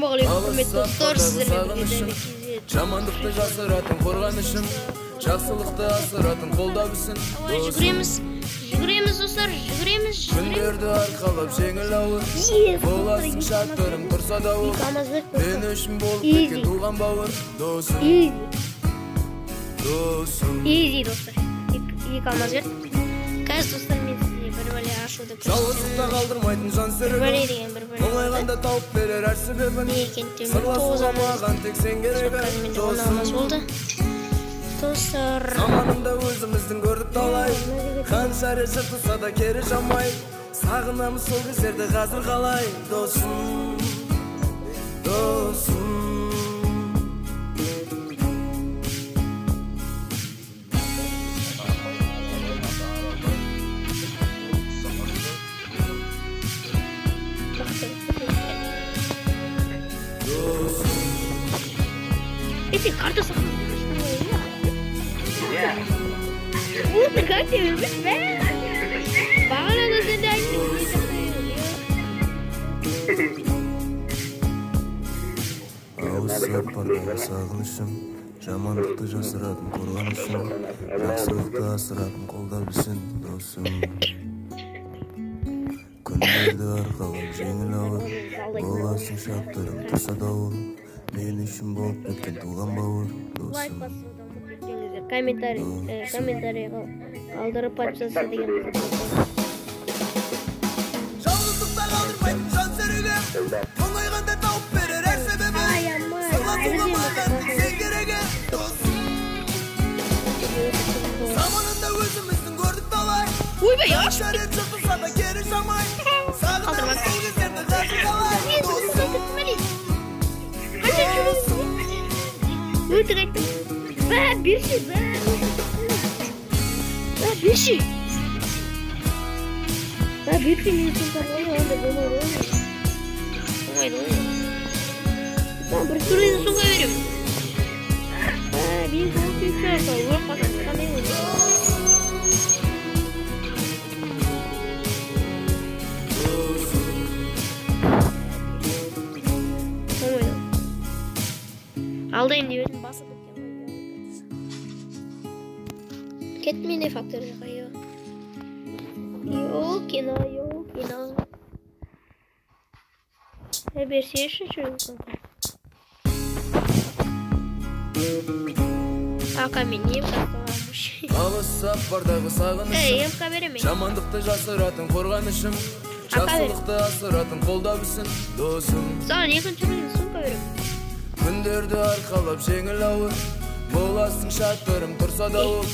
Assalamualaikum құрметті достар, сіздермен бірге жамандықты жасыратын қорғанышым, жақсылықты асыратын қолда білсін. Жүгіреміз достар, жүгіреміз. Күндерді арқалап жеңіл ауыр, боласың шаттырым тұрса да ол, мен үшін болып кеткен туған бауыр, досым. Изи достар, екі алмаз бер. Қазір достар, мен сізге бір бәле ашуды көрсетемін. Жалғыздықта қалдырмайтын жан серігім, оңайғанда тауып берер әр себебін. Сырласуға маған тек сен керегі, досым. Заманында өзіміздің көрдік талай, қанша рет жыртылса да кері жамай, сағынамыз сол кездерді қазір қалай, досым, досым. Эти карты сохранились. Вот на карте выбрать. Бағана көзінде айтып Ауыз сапардағы сағынышым, жамандықты жасыратын қорғанышым, жақсылықты асыратын қолда білсін, досым. Күндерді арқалап жеңіл ауыр, боласың шаттырым тұрса да ол, мен үшін болып кеткен туған бауыр, досым. Комментарий қалдырып подписаться деген. Жалғыздықта қалдырмайтын жан серігім, оңайғанда тауып берер әр себебі, сырласуға маған сен керегі, досым. Заманында өзіміздің көрдік талай, қанша рет жыртылса да кері жамай, сағынамыз сол кездерді қазір қалай, досым. Өтірік айттым. Берші. Берші мен сен тарғаны онда болмайды. Бір түрені соңға берем. Мен соңғы күйікті арқалы өқ қасын қандай өз. Алдайын деп едім басып өткен. Кетмейді фактор жақайы. Йокина. Берсе үшін жүрген Ақа мен ем қақтыламыш. Алыс сапардағы сағынышым, емқа беремей. жамандықты жасыратын қорғанышым, жақсылықты асыратын қолда білсін, досым. Саған екінші рөлді сумка берем. Күндерді арқалап жеңіл ауыр, боласың шаттырым тұрса да ол,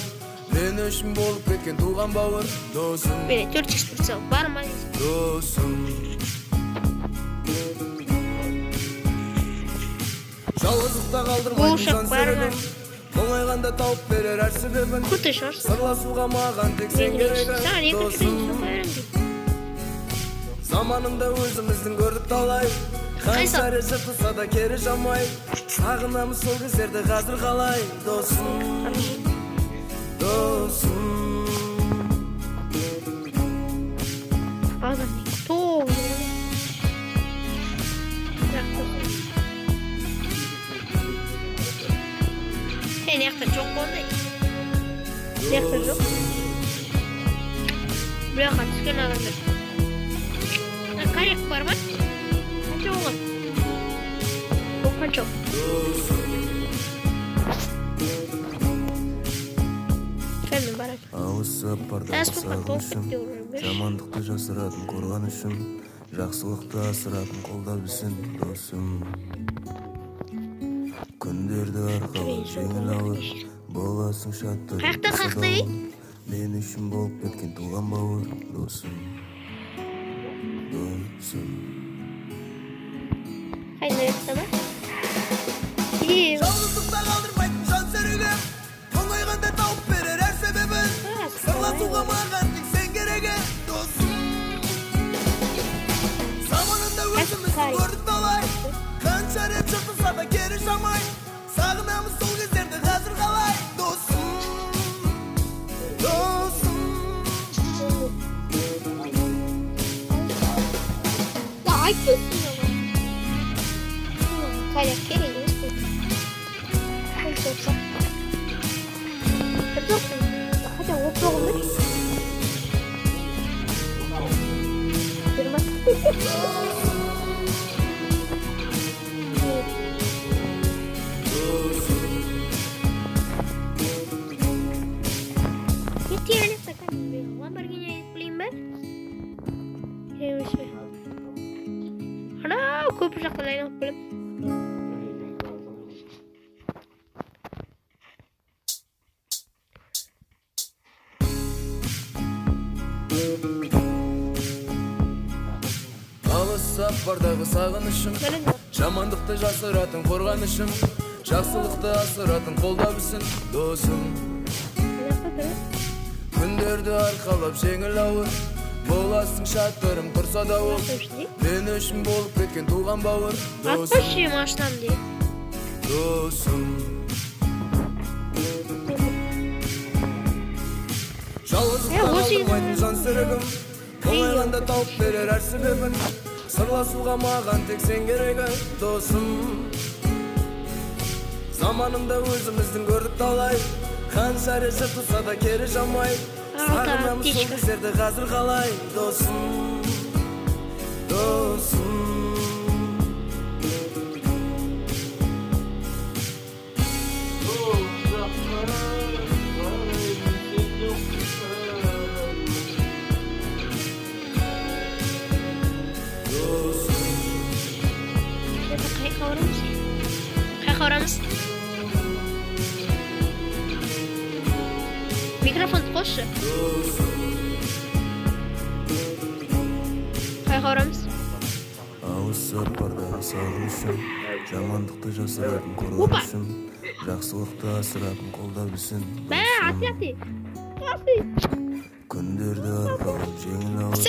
мен үшін болып кеткен туған бауыр, досым. Мені 4x тұрсал, бар ма? Досым. Жалғыздықта қалдырмайтын жан серігім, оңайғанда тауып берер әр себебін, сырласуға маған тек сен керегі, досым. Заманында өзіміздің көрдік талай, қанша рет жыртылса да кері жамай, сағынамыз сол кездерді қазір қалай, досым, досым. Адам тоң. Наяқта жоқ болды. Наяқта жоқ. Бұяққа түскен адамдар. Қарек бар ма? Қанша оған? Қанша? Кәлмен барады. Ауыз сапардағы сағынышым, жамандықты жасыратын қорғанышым, жақсылықты асыратын қолда білсін, досым. Күндерді арқалап жеңіл ауыр, боласың шаттырым тұрса да ол, мен үшін болып кеткен туған бауыр, досым. Қайда етті ма? Жалғыздықта қалдырмайтын жан серігім, оңайғанда тауып берер әр себебін, сырласуға маған тек сен керегі, досым. Заманында өзіміздің көрдік талай, қанша рет жыртылса да кері жамай, сағынамыз сол кездерді қазір қалай, досым, досым. Айтып Hayır, kerek bu. Hayır, yoksa. Hadi oturalım. Durma. Tiene sacan Lamborghini beliin ben. Evet. Ana köprü şakalarını yapalım. Safarдағы сағынышым, жамандықты жасыратын қорғанышым, жақсылықты асыратын қолдабысың досым. Күндерді арқалап жеңіл ауыр, боласың шаттырым тұрса да ол, мен үшін болып кеткен туған бауыр досым. Досым. Жалғыздықта қалдырмайтын жан серігім, оңайғанда тауып берер әр себебін. Сырласуға маған тек сен керегі досым. Заманында өзіміздің көрдік талай, қанша режі тұса да кері жамай. Сағынамыз сол кездерді қазір қалай досым. Досым. Қайқаурамыз. Микрофон қосшы. Қайқаурамыз. Ауыз сапардағы сағынышым, жамандықты жасыратын қорғанышым, жақсылықты асыратын қолдабысың. Күндерді арқалап жеңіл ауыр,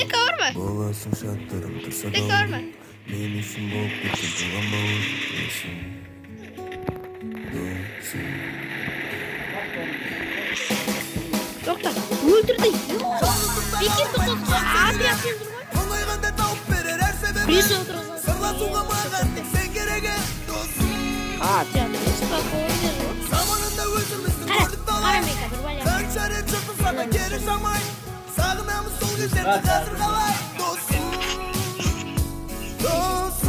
боласың шаттырым тұрса да ол, мен үшін болып кеткен туған бауыр досым. Yoksa öldürdü. Peki tutuksa abi yapıyorsun. Olayğanda taup verer her sebebi. Biz otururuz. Sırlasuğa mağan tek sen gerege dostum. Yapıyoruz. Bak oynuyoruz. Zamanında özümüzün gördük dalay. Kançare çıkılsa da geri jamay. Sağınamız sol yüzlerde hazır kalay dostum. Dostum.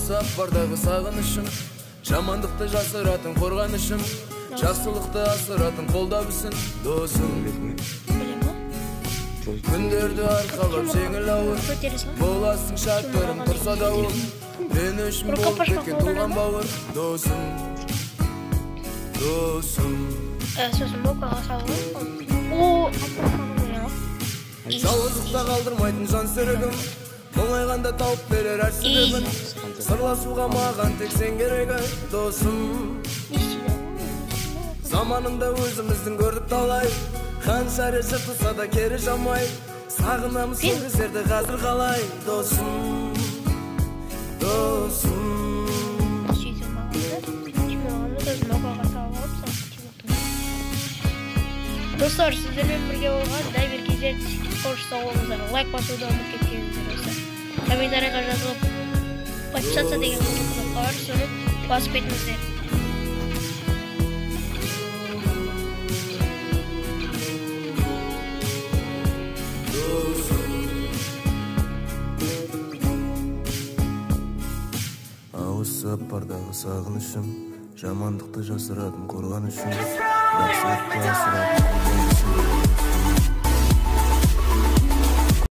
Сапардағы сағынышым, жамандықты жасыратын қорғанышым, жақсылықты асыратын қолдабысың досым. Күндерді арқалап жеңіл ауыр, боласың шаттырым тұрса да ол, мен үшін болып кеткен туған бауыр досым. Досым. Жалғыздықта қалдырмайтын жан серігім, оңайғанда тауып берер әр себебін. Сырласуға маған тек сен керегі досым. Заманында өзіміздің көрдік талай, қанша режі тұса да кері жамай. Сағынамыз сол кездерді қазір қалай досым. Досым. Достар, сіздермен бірге болған дайвер кездер қош сау болыңыздар. Лайк басуды ұмытып кеткеніңіздер болса. Комментарийға жазылып, подписаться деген кнопка бар, соны басып кетіңіздер. Ауыз сапардағы сағынышым, жамандықты жасыратын қорғанышым, жақсылықты асыратын